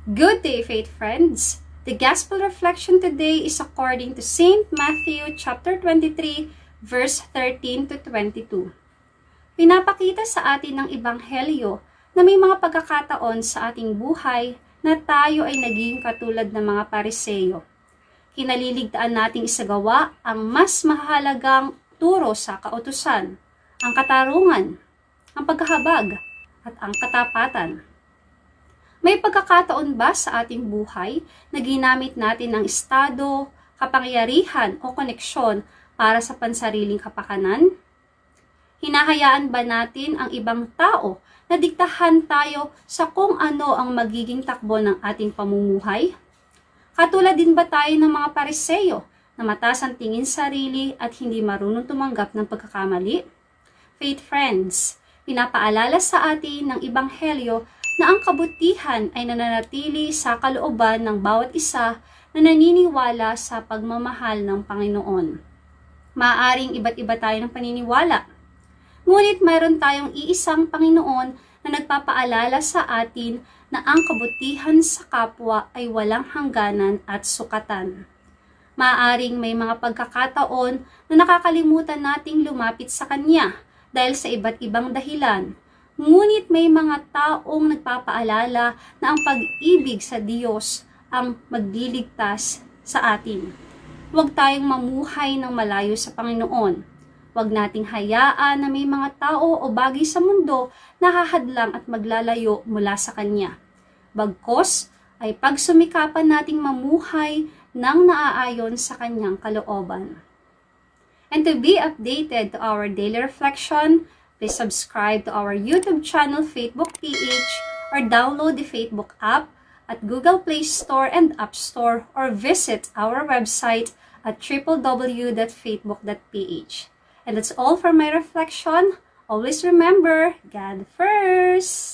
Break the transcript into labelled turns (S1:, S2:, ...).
S1: Good day, faith friends. The gospel reflection today is according to St. Matthew chapter 23, verse 13 to 22. Pinapakita sa atin ng Ebanghelyo na may mga pagkakataon sa ating buhay na tayo ay naging katulad ng mga Pariseyo. Kinaliligtaan nating isagawa ang mas mahalagang turo sa kautusan, ang katarungan, ang pagkahabag, at ang katapatan. May pagkakataon ba sa ating buhay na ginamit natin ang estado, kapangyarihan o koneksyon para sa pansariling kapakanan? Hinahayaan ba natin ang ibang tao na diktahan tayo sa kung ano ang magiging takbo ng ating pamumuhay? Katulad din ba tayo ng mga Pariseyo na mataas ang tingin sarili at hindi marunong tumanggap ng pagkakamali? Faith friends, pinapaalala sa atin ng Ebanghelyo na ang kabutihan ay nananatili sa kalooban ng bawat isa na naniniwala sa pagmamahal ng Panginoon. Maaaring iba't iba tayo ng paniniwala, ngunit mayroon tayong iisang Panginoon na nagpapaalala sa atin na ang kabutihan sa kapwa ay walang hangganan at sukatan. Maaaring may mga pagkakataon na nakakalimutan nating lumapit sa Kanya dahil sa iba't ibang dahilan. Ngunit may mga taong nagpapaalala na ang pag-ibig sa Diyos ang magliligtas sa atin. Huwag tayong mamuhay ng malayo sa Panginoon. Huwag nating hayaan na may mga tao o bagay sa mundo na hahadlang at maglalayo mula sa Kanya. Bagkus ay pagsumikapan nating mamuhay ng naaayon sa Kanyang kalooban. And to be updated to our daily reflection, please subscribe to our YouTube channel, Faithbook PH, or download the Faithbook app at Google Play Store and App Store, or visit our website at www.faithbook.ph. And that's all for my reflection. Always remember, God first!